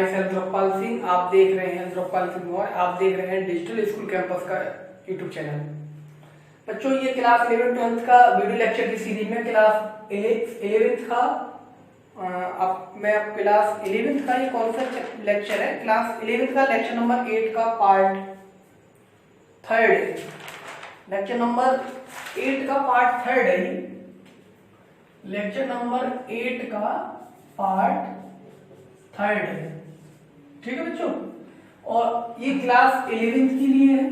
My self Dhruvpal Singh. आप देख रहे हैं ध्रुवपाल सिंह और आप देख रहे हैं डिजिटल स्कूल कैंपस का यूट्यूब चैनल। बच्चों, ये क्लास 11th-12th का वीडियो लेक्चर की सीरीज में क्लास 11th का मैं क्लास 11th का ये कौन सा लेक्चर है? क्लास 11th का लेक्चर नंबर 8 का पार्ट 3 लेक्चर नंबर 8 का पार्ट 3 है। लेक्चर नंबर 8 का पार्ट 3 है। ठीक है बच्चों, और ये क्लास 11th के लिए है।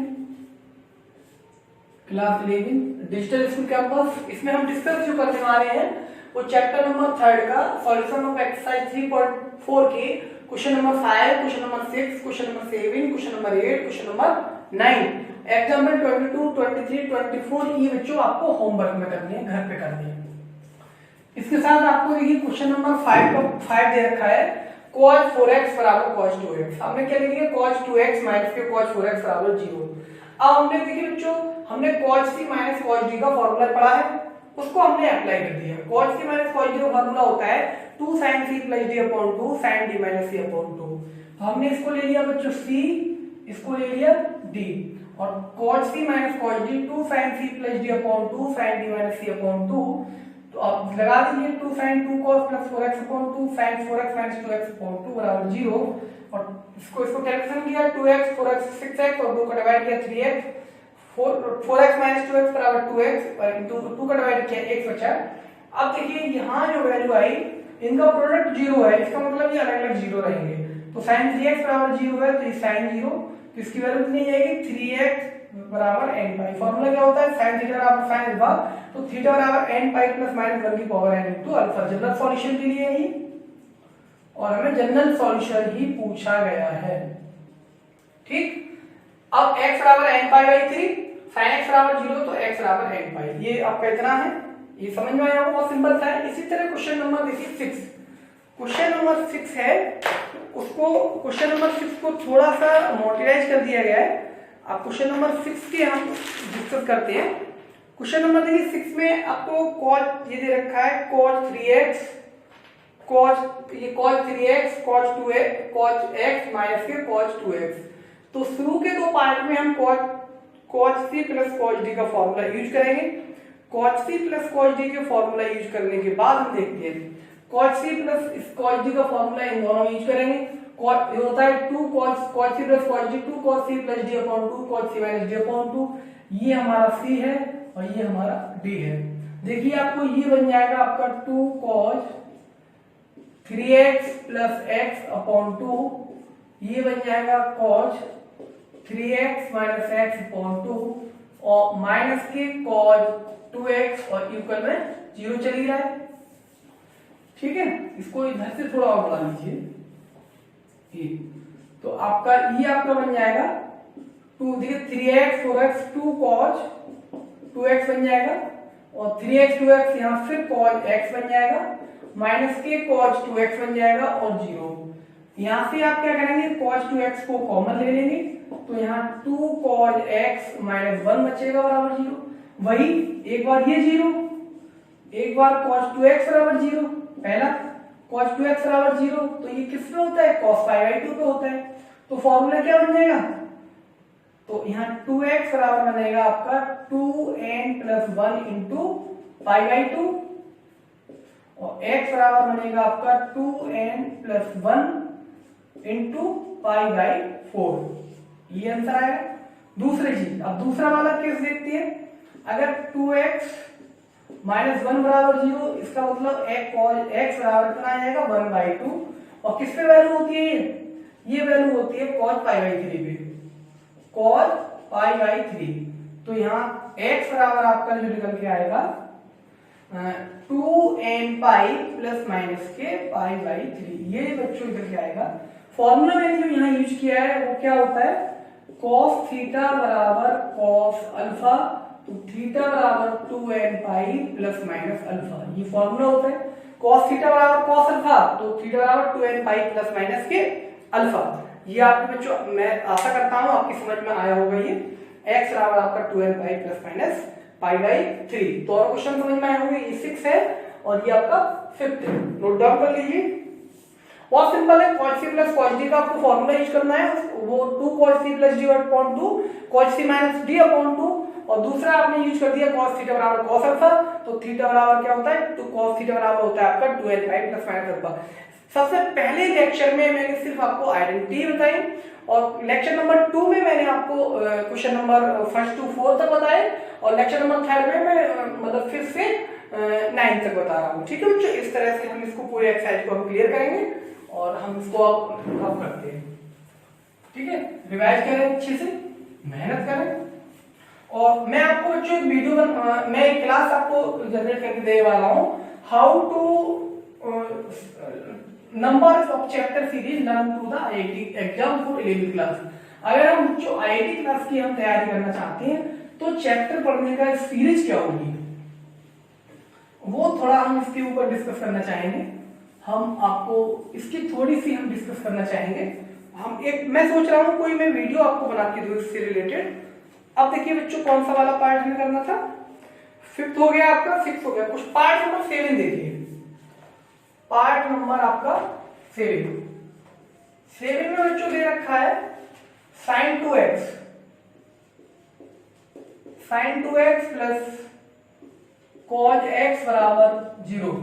Class 11 digital school campus. इसमें हम डिस्कस जो करने वाले हैं वो चैप्टर नंबर 3 का सॉल्यूशन ऑफ एक्सरसाइज 3.4 के question number 5, question number 6, question number 7, question number 8, question number 9 example 22, 23, 24 ये बच्चों आपको होमवर्क में करनी है, घर पे करनी है। इसके साथ आपको देखिए क्वेश्चन नंबर 5 दे रखा है cos 4x बराबर cos 2x। हमने क्या लिख दिया? cos 2x माइनस के cos 4x बराबर 0। अब हमने देखिए बच्चों, हमने cos c minus cos d का फॉर्मूला पढ़ा है, उसको हमने अप्लाई कर दिया। cos c minus cos d का फॉर्मूला होता है 2 sin c plus d upon 2 sin d minus c upon 2। तो हमने इसको ले लिया बच्चों c, इसको ले लिया d, और cos c minus cos d 2 sin c plus d upon 2 sin d minus c upon 2। तो अब लगा दीजिए 2 sin 2 cos plus 4x upon 2 sin 4x minus 2x upon 2 बराबर 0। और इसको कैलकुलेशन किया 2x 4x 6x और 2 का डिवाइड किया 3x 4x minus 2x बराबर 2x और इनटू 2 का डिवाइड किया x बचा। अब देखिए यहाँ जो वैल्यू आई इनका प्रोडक्ट 0 है, इसका मतलब ये अलग अलग 0 रहेंगे। तो sin 3x बराबर 0 है तो ये sin 0, तो इसकी वैल्यू कितनी आएगी? 3x बराबर n पाई। फॉर्मूला क्या होता है? sin थीटा बराबर sin अल्फा, तो थीटा बराबर n पाई प्लस माइनस 1 की power n into alpha. General solution के लिए है और हमें जनरल सॉल्यूशन ही पूछा गया है। ठीक, अब x बराबर n pi by 3, sin x बराबर 0 तो x बराबर n पाई। ये आपका इतना है, ये समझ में आया? बहुत सिंपल था। इसी तरह क्वेश्चन नंबर देखिए 6, क्वेश्चन नंबर 6 है, उसको क्वेश्चन नंबर 6 को थोड़ा सा मॉडिफाई कर दिया गया है। अब क्वेश्चन नंबर 6 के हम डिस्कस करते हैं। क्वेश्चन नंबर देखिए 6 में आपको cos ये दे रखा है cos 3x cos 3x cos 2x cos x minus के cos 2x। तो शुरू के दो पार्ट में हम cos c plus cos d का फॉर्मूला यूज करेंगे। cos c plus cos d के फॉर्मूला यूज करने के बाद हम देखते हैं cos c plus cos d का फॉर्मूला इन दोनों यूज करेंगे। ये होता है 2 cos c plus cos d 2 cos c plus d upon 2 cos c minus d upon 2। ये हमारा c है और ये हमारा d है। देखिए आपको ये बन जाएगा आपका 2 cos 3x plus x upon 2, ये बन जाएगा cos 3x minus x upon 2 और माइनस के cos 2x और इक्वल में 0 चली रहा है। ठीक है, इसको इधर से थोड़ा और बढ़ा लीजिए। तो आपका ये आपका बन जाएगा 2 देखिए 3x 4x 2 cos 2x बन जाएगा और 3x 2x यहाँ फिर cos x बन जाएगा माइनस के cos 2x बन जाएगा और 0। यहाँ से आप क्या करेंगे? cos 2x को कॉमन ले लेंगे तो यहाँ 2 cos x माइनस 1 बचेगा बराबर 0। वही एक बार ये 0, एक बार cos 2x बराबर 0, पहला cos 2x बराबर 0, तो ये किस पे होता है? cos पाई बाई 2 पे होता है। तो फॉर्मूला क्या बन जाएगा? तो यहाँ 2x बराबर बनेगा आपका 2n plus 1 into pi by 2 और x बराबर बनेगा आपका 2n plus 1 into pi by 4। ये आंसर आएगा। दूसरी चीज, अब दूसरा वाला केस देखते हैं। अगर 2x माइनस 1 बराबर 0, इसका मतलब x बराबर कितना आ जाएगा? 1/2। और किस पे वैल्यू होती है? ये वैल्यू होती है cos पाई बाई 3 पे, cos पाई बाई 3। तो यहाँ x बराबर आपका जो निकल के आएगा 2n पाई प्लस माइनस के पाई बाई 3। ये बच्चों निकल के आएगा। फॉर्मूला मैंने जो यहाँ यूज किया है वो क्या होता है? cos थीटा बराबर cos अल्फा, तो थीटा बराबर 2n pi plus minus alpha. ये फॉर्मूला होता है। cos थीटा बराबर cos अल्फा, तो थीटा बराबर 2n पाई प्लस माइनस के अल्फा। ये आपके बच्चों मैं आशा करता हूं आपकी समझ में आया होगा। ये x बराबर आपका 2n pi plus minus pi by 3। तो और क्वेश्चन समझ में आए होंगे। ये 6 है और ये आपका 5th है, नोट डाउन कर लीजिए। बहुत सिंपल है, cos c plus cos d का आपको फॉर्मूला यूज करना है, वो 2 cos c plus d upon 2 cos c minus d upon 2, और दूसरा आपने यूज कर दिया cos थीटा बराबर cos अल्फा, तो थीटा बराबर क्या होता है, 2 cos थीटा बराबर होता है आपका 2n प्लस माइनस अल्फा। सबसे पहले लेक्चर में मैंने सिर्फ आपको आइडेंटिटी बताई, और लेक्चर नंबर 2 में मैंने आपको क्वेश्चन नंबर 1 to 4 तक बताए, और लेक्चर नंबर 3 में मैं मतलब फिर से 9 तक बता रहा हूँ। ठीक है बच्चों, इस तरह से हम इसको पूरे एक्सरसाइज को हम क्लियर करेंगे और हम इसको अब करते हैं। ठीक है, रिवाइज करें, अच्छे से मेहनत करें, और मैं आपको बच्चों एक वीडियो मैं एक क्लास आपको जनरेट करके देने वाला हूँ, how to numbers of chapter series learn to the IIT exam for 11th class. अगर हम जो आईआईटी क्लास की हम तैयारी करना चाहते हैं तो चैप्टर पढ़ने का सीरीज क्या होगी, वो थोड़ा हम इसके ऊपर डिस्कस करना चाहेंगे। हम आपको इसकी थोड़ी सी हम डिस्कस करना चाहेंगे। हम एक मैं सोच रहा हूँ कोई मैं वीडियो आपको बना के दूं इससे रिलेटेड। अब देखिए बच्चों, कौन सा वाला पार्ट हमें करना था, 5th हो गया आपका, 6th हो गया, कुछ पार्ट नंबर 7 देखिए, पार्ट नंबर आपका 7 में बच्चों दे रखा है sin 2x plus cos x बराबर 0,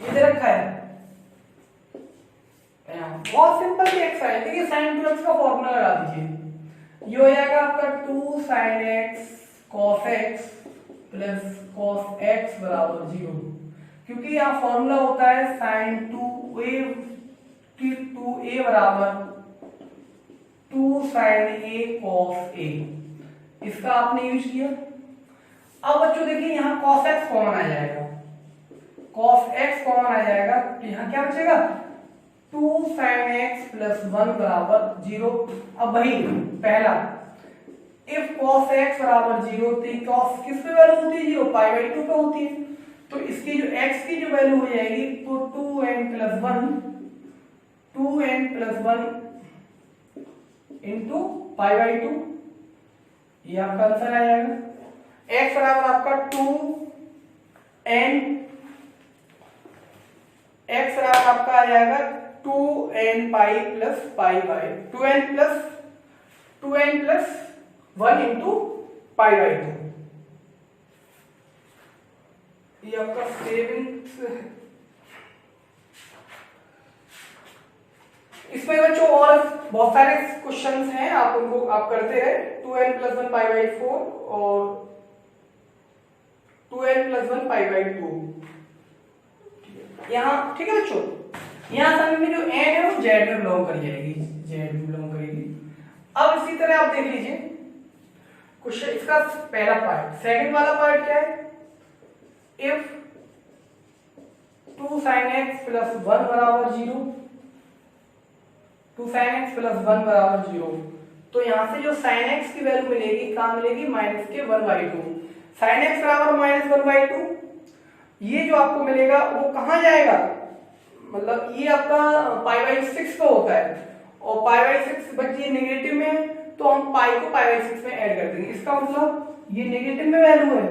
ये दे रखा है। बहुत सिंपल सी एक्सरसाइज, देखिए sin 2x का फॉर्मूला लगा दीजिए, ये हो जाएगा आपका 2 sin x cos x plus cos x बराबर 0, क्योंकि यहाँ फॉर्मूला होता है sin 2a बराबर 2 sin a cos a, इसका आपने यूज किया। अब बच्चों देखिए यहाँ cos x कॉमन आ जाएगा, cos x कॉमन आ जाएगा, तो यहाँ क्या बचेगा 2 sin x प्लस 1 बराबर 0। अब वही पहला, if cos x बराबर 0, तो cos किस पे वैल्यू होती है 0, π/2 पे होती है, तो इसकी जो x की जो वैल्यू हो जाएगी तो 2n प्लस 1 इंटू π/2, ये आपका आंसर आ जाएगा। x बराबर आपका 2n, x बराबर आपका आ जाएगा 2n pi plus pi by 2n plus 1 into π/2, ये आपका 7th। इसमें बच्चों और बहुत सारे क्वेश्चंस हैं, आप उनको आप करते रहे। 2n प्लस 1 π/4 और 2n प्लस 1 π/2, यहाँ ठीक है बच्चों, यहाँ समय में जो n है वो z में बिलोंग कर जाएगी, z में बिलोंग करेगी। अब इसी तरह आप देख लीजिए क्वेश्चन, इसका पहला पार्ट, सेकंड वाला पार्ट क्या है, if 2 sin x प्लस 1 बराबर 0, 2 sin x प्लस 1 बराबर 0, तो यहां से जो sin x की वैल्यू मिलेगी कहां मिलेगी, माइनस के 1/2, sin x बराबर माइनस 1/2, ये जो आपको मिलेगा वो कहां जाएगा, मतलब ये आपका π/6 का होता है, और π/6 बच्चे नेगेटिव में, तो हम पाई को π/6 में ऐड कर देंगे, इसका मतलब ये नेगेटिव में वैल्यू है,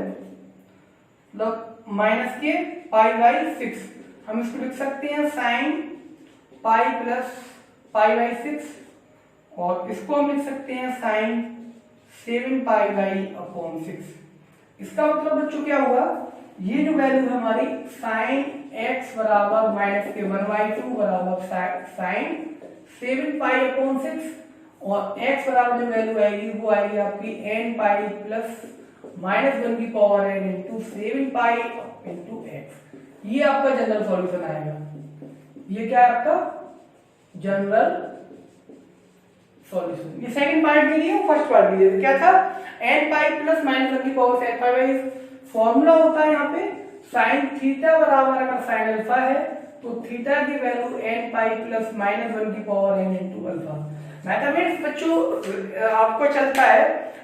मतलब माइनस के π/6, हम इसको लिख सकते हैं sin पाई प्लस π/6, और इसको हम लिख सकते हैं sin 7π/6। इसका मतलब बच्चों क्या हुआ, ये जो वैल्यू है हमारी sin x बराबर माइनस के 1/2 बराबर sin 7π/6, और x बराबर जो वैल्यू आएगी वो आएगी आपकी n पाई प्लस -1 की power n into 7π into x। ये आपका जनरल सॉल्यूशन आएगा, ये क्या है आपका जनरल सॉल्यूशन। ये सेकंड पार्ट के लिए, फर्स्ट पार्ट के लिए क्या था, n पाई प्लस -1 की पावर 7π/, फॉर्मूला होता है यहाँ पे sin थीटा बराबर अगर sin अल्फा है तो थीटा की वैल्यू n पाई प्लस -1 की power n into alpha. Mathematics बच्चों आपको चलता है,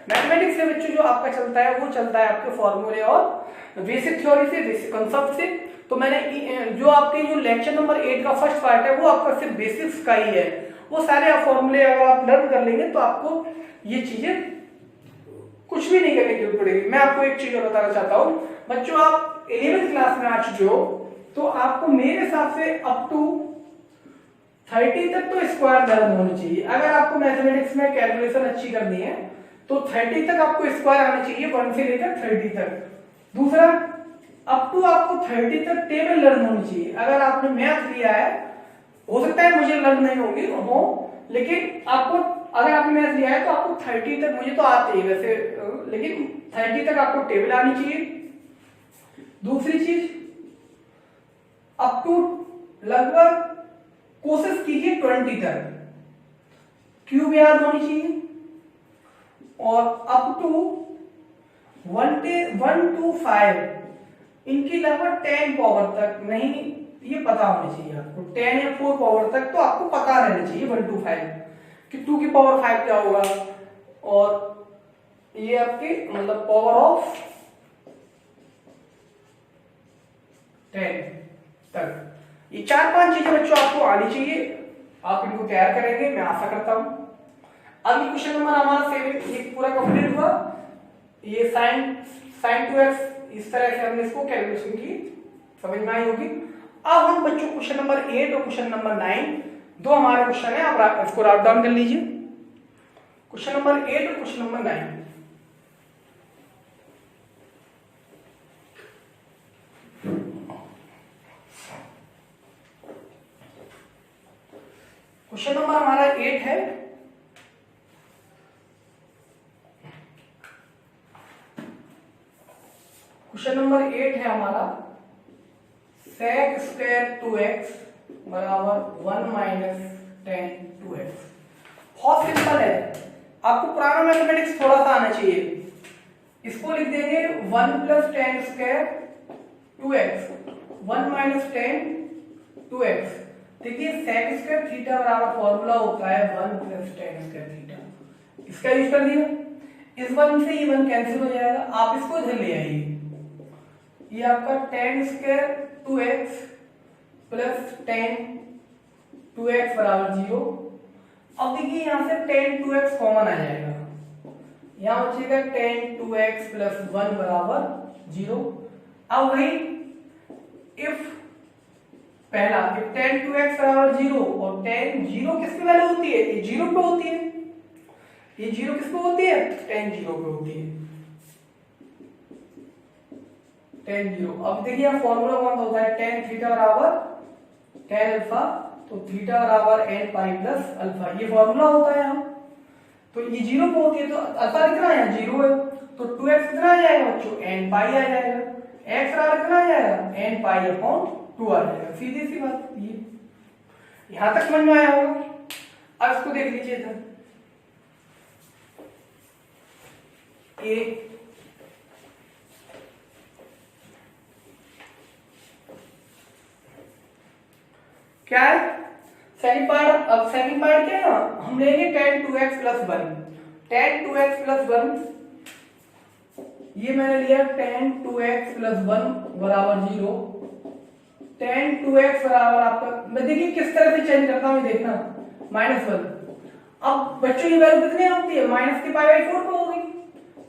मैथमेटिक्स से बच्चों जो आपका चलता है वो चलता है आपके फॉर्मूले और बेसिक थ्योरी से, बेसिक कॉन्सेप्ट से। तो मैंने जो आपके जो लेक्चर नंबर 8 का फर्स्ट पार्ट है वो आपका सिर्फ बेसिक्स का ही है, वो सारे आप फॉर्मूले अगर आप लर्न कर लेंगे तो आपको ये चीजें कुछ भी नहीं करने की जरूरत पड़ेगी। मैं आपको एक चीज बताना चाहता हूँ बच्चों, आप 11th क्लास में आ चुके हो तो आपको मेरे हिसाब से अप टू 30 तक तो स्क्वायर धर्म होनी चाहिए। अगर आपको मैथमेटिक्स में कैलकुलेशन अच्छी करनी है तो 30 तक आपको स्क्वायर आना चाहिए, 1 से लेकर 30 तक। दूसरा, अप टू आपको 30 तक टेबल लर्न होनी चाहिए। अगर आपने मैथ लिया है, हो सकता है मुझे लर्न नहीं होगी हो, लेकिन आपको अगर आपने मैथ लिया है तो आपको 30 तक, मुझे तो आते ही वैसे, लेकिन 30 तक आपको टेबल आनी चाहिए। दूसरी चीज, अप टू लगभग कोशिश कीजिए 20 तक क्यूब याद होनी चाहिए, और अप टू 1 to 5 इनकी लगभग 10 पावर तक नहीं, ये पता होनी चाहिए आपको। 10 या 4 पावर तक तो आपको पता रहना चाहिए 1 to 5 कि 2 की पावर 5 क्या होगा, और ये आपके मतलब पावर ऑफ 10 तक। ये 4-5 चीजें बच्चों आपको आनी चाहिए, आप इनको तैयार करेंगे, मैं आशा करता हूं। अगली क्वेश्चन नंबर हमारा 7 ये पूरा कंप्लीट हुआ। ये sin 2x इस तरह से हमने इसको कैलकुलेशन की, समझ में आई होगी। अब हम बच्चों क्वेश्चन नंबर 8 और क्वेश्चन नंबर 9 दो हमारे क्वेश्चन है, आप इसको राउट डाउन कर लीजिए। क्वेश्चन नंबर 8 और क्वेश्चन नंबर 9। क्वेश्चन नंबर हमारा 8 है, क्वेश्चन नंबर 8 है हमारा sec स्क्वायर 2x बराबर 1 माइनस tan 2x। बहुत सिंपल है, आपको पुराना मैथमेटिक्स थोड़ा सा आना चाहिए। इसको लिख देंगे 1 plus tan square 2x 1 minus tan 2x। देखिए sec स्क्वायर थीटा बराबर फॉर्मूला होता है 1 प्लस tan स्क्वायर थीटा, इसका यूज कर दिया। इस 1 से ये 1 कैंसिल हो जाएगा, आप इसको इधर ले आइए। ये आपका tan square 2x plus tan 2x बराबर 0। अब देखिए यहां से tan 2x कॉमन आ जाएगा, यहां बचेगा tan 2x प्लस 1 बराबर 0। अब वही इफ पहला if tan 2x बराबर 0 और tan 0 किस पे वैल्यू होती है, ये 0 पे होती है, ये 0 किस पे होती है, tan 0 पे होती है, tan 0। अब देखिए यहाँ फॉर्मूला कौन सा होता है, tan थीटा बराबर tan अल्फा, तो थीटा बराबर n पाई प्लस अल्फा, ये फॉर्मूला होता है यहाँ। तो ये 0 पे होती है तो अल्फा कितना है, 0 है, तो 2x कितना आ जाएगा बच्चों, n पाई आ जाएगा। x बराबर कितना आ जाएगा, n पाई अपॉन 2 आ जाएगा, सीधी सी बात। ये यहां तक समझ में आया होगा। अब इसको देख लीजिए इधर, ये क्या है सेकंड पार्ट। अब सेकंड पार्ट क्या है, हम लेंगे tan 2x plus 1। tan 2x plus 1 ये मैंने लिया tan 2x प्लस 1 बराबर 0। tan 2x बराबर आपका, मैं देखिए किस तरह से चेंज करता हूं, देखना -1। अब बच्चों ये वैल्यू कितनी होती है, माइनस के π/4 पे होगी,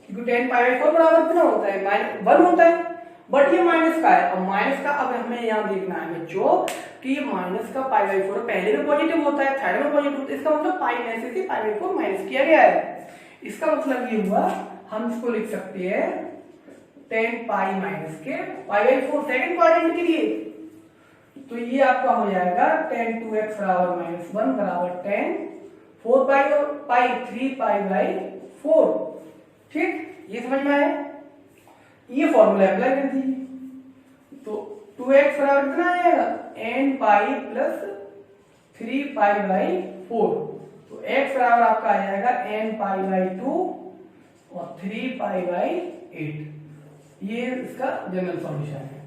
क्योंकि tan π/4 बराबर कितना होता है, 1 होता है। बट ये माइनस का है, अब माइनस का अब हमें यहाँ देखना है बच्चों कि ये माइनस का π/4 पहले में पॉजिटिव होता है, थर्ड में पॉजिटिव होता है, इसका मतलब पाई में से π/4 माइनस किया गया है। इसका मतलब ये हुआ, हम इसको लिख सकते हैं tan पाई माइनस के π/4 सेकंड क्वाड्रेंट के लिए। तो ये आपका हो जाएगा tan 2x बराबर -1 बराबर tan 4 पाई और पाई 3 π/4। ठीक, ये समझ में आया। ये फॉर्मूला अप्लाई कर दीजिए, तो 2x बराबर कितना आ जाएगा, n पाई प्लस 3 π/4। तो x बराबर आपका आ जाएगा n π/2 और 3 π/8। ये इसका जनरल सॉल्यूशन है,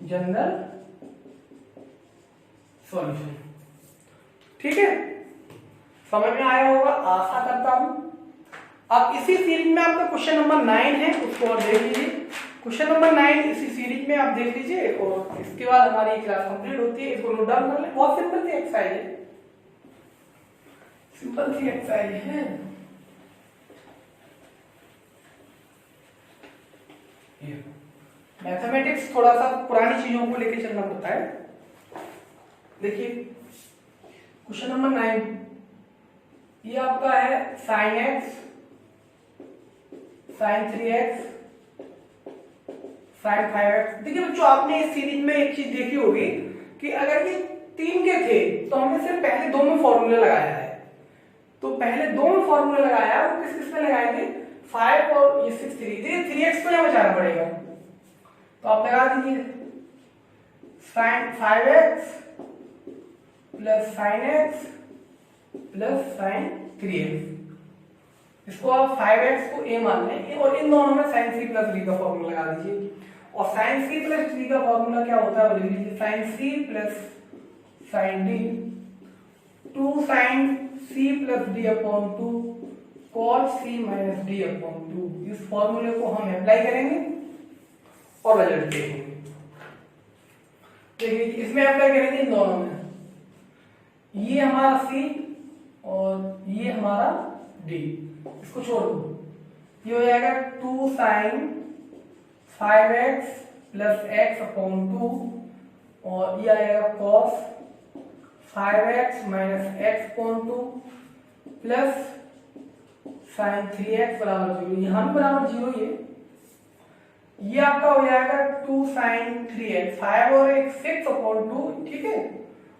जनरल सॉल्यूशन। ठीक है, समझ में आया होगा आशा करता हूं। अब इसी सीरीज में आपका क्वेश्चन नंबर 9 है, उसको और देख लीजिए। क्वेश्चन नंबर 9 इसी सीरीज में आप देख लीजिए और इसके बाद हमारी क्लास कंप्लीट होती है। इसको नोट डाउन कर लें, बहुत सिंपल सी एक्सरसाइज है, सिंपल सी एक्सरसाइज है। मैथमेटिक्स थोड़ा सा पुरानी चीजों को लेकर चलना पड़ता है। देखिए क्वेश्चन नंबर 9, ये आपका है sin x, sin 3x, sin 5x। देखिए बच्चों, आपने इस सीरीज में एक चीज देखी होगी कि अगर ये 3 के थे तो हमने सिर्फ पहले 2 में फॉर्मूला लगाया है। तो पहले 2 में फॉर्मूला लगाया है, वो किस किस में लगाएंगे, 5 और ये 6 3। देखिए 3x को यहाँ बचाना पड़ेगा, तो आप लगा दीजिए sin 5x plus sin x plus sin 3x। इसको आप 5x को a मान लें और इन दोनों में sin c प्लस d का फॉर्मूला लगा दीजिए। और sin c प्लस d का फॉर्मूला क्या होता है, लिख लीजिए sin c plus sin d 2 sin c plus d upon 2 cos c minus d upon 2। इस फॉर्मूले को हम अप्लाई करेंगे और रिजल्ट देखेंगे। देखिए इसमें अप्लाई करेंगे इन दोनों में, ये हमारा c और ये हमारा d, इसको छोड़ दो, ये हो जाएगा 2 sin 5x plus x upon 2 और ये आएगा cos 5x minus x upon 2 plus sin 3x बराबर 0। यहाँ भी बराबर 0, ये आपका हो जाएगा 2 sin 3x, 5 और 1 6 अपॉन 2, ठीक है।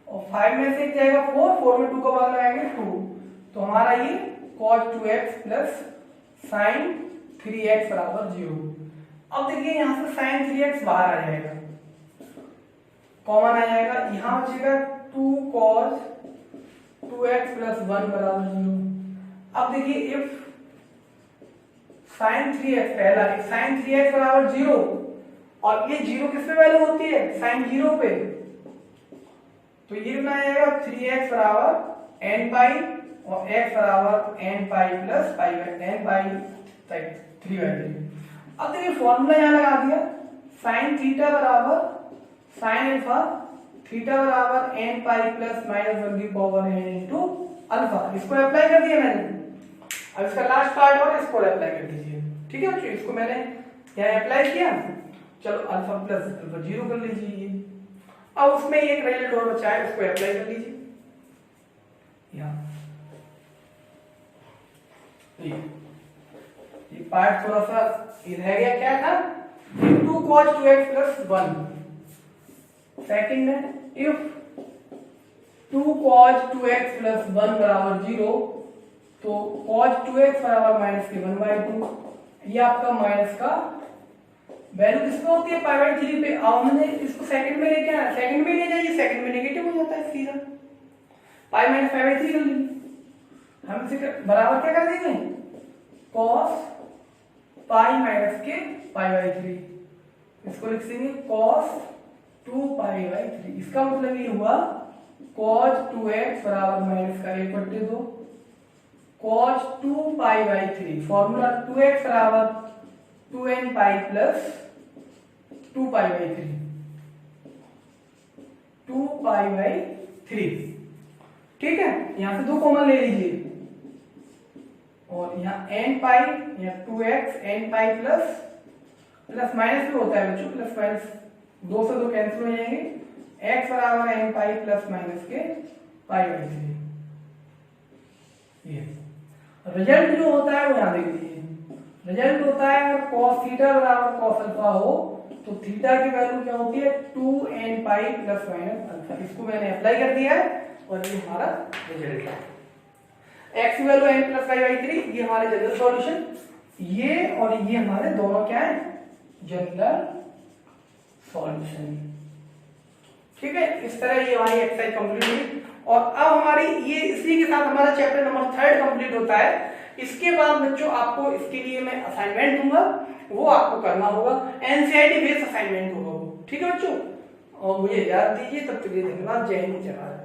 और 5 में से जाएगा 4, 4 में 2 का भाग लगाएंगे 2, तो हमारा ये cos 2x plus sin 3x बराबर 0। अब देखिए यहाँ से sin 3x बाहर आ जाएगा, कॉमन आ जाएगा, यहाँ बचेगा 2 cos 2x प्लस 1 बराबर 0। अब देखिए इफ sin 3x पहला है, sin 3x बराबर 0 और ये 0 किस पे वैल्यू होती है, sin 0 पे, तो ये बना जाएगा 3x बराबर n पाई और x बराबर n पाई प्लस पाई n पाई 3 वैल्यू। अब देखिए फॉर्मूला यहाँ लगा दिया, sin थीटा बराबर sin अल्फा, थीटा बराबर n पाई प्लस माइनस 1 की पावर n इनटू अल्फा। इसको अप्लाई कर दिया मैंने। अब इसका लास्ट पार्ट और इसको अप्लाई कर दीजिए, ठीक है बच्चों। इसको मैंने यहाँ अप्लाई किया, चलो अल्फा प्लस अल्फा 0 कर लीजिए। अब उसमें एक रिजल्ट और बचा है, उसको अप्लाई कर लीजिए यहाँ। ये पार्ट थोड़ा सा ये रह गया, क्या था, 2 cos 2x प्लस 1। सेकंड है इफ 2 cos 2x प्लस 1 बराबर 0, तो cos 2x बराबर माइनस के 1/2। ये आपका माइनस का वैल्यू किसमें होती है, π/3 पे। अब हमने इसको सेकंड में लेके आना, सेकंड में ले जाइए, सेकंड में नेगेटिव हो जाता है सीधा, पाई माइनस π/3 कर लीजिए। हम इसे बराबर क्या कर देंगे, cos पाई माइनस के π/3, इसको लिख देंगे cos 2π/3। इसका मतलब ये हुआ cos 2x बराबर माइनस का 1/2 cos 2π/3। फॉर्मूला 2x बराबर 2n पाई प्लस 2π/3, 2π/3, ठीक है। यहां से 2 कॉमन ले लीजिए और यहाँ n पाई या 2x n pi plus plus minus भी होता है बच्चों, प्लस माइनस 2 से 2 कैंसिल हो जाएंगे, x बराबर n पाई प्लस माइनस के π/3। ये रिजल्ट जो होता है वो यहाँ देख लीजिए। रिजल्ट होता है अगर cos थीटा बराबर cos अल्फा हो तो थीटा की वैल्यू क्या होती है, 2n pi plus minus alpha. इसको मैंने अप्लाई कर दिया है और ये हमारा रिजल्ट है। x की वैल्यू n प्लस π/3, ये हमारे जनरल सॉल्यूशन, ये और ये हमारे दोनों क्या है, जनरल सॉल्यूशन, ठीक है। इस तरह ये हमारी एक्सरसाइज कंप्लीट हुई और अब हमारी ये इसी के साथ हमारा चैप्टर नंबर 3 कंप्लीट होता है। इसके बाद बच्चों आपको इसके लिए मैं असाइनमेंट दूंगा, वो आपको करना होगा, एनसीईआरटी बेस्ड असाइनमेंट होगा वो, ठीक है बच्चों। और मुझे याद दीजिए, तब तक के लिए धन्यवाद। जय हिंद, जय भारत।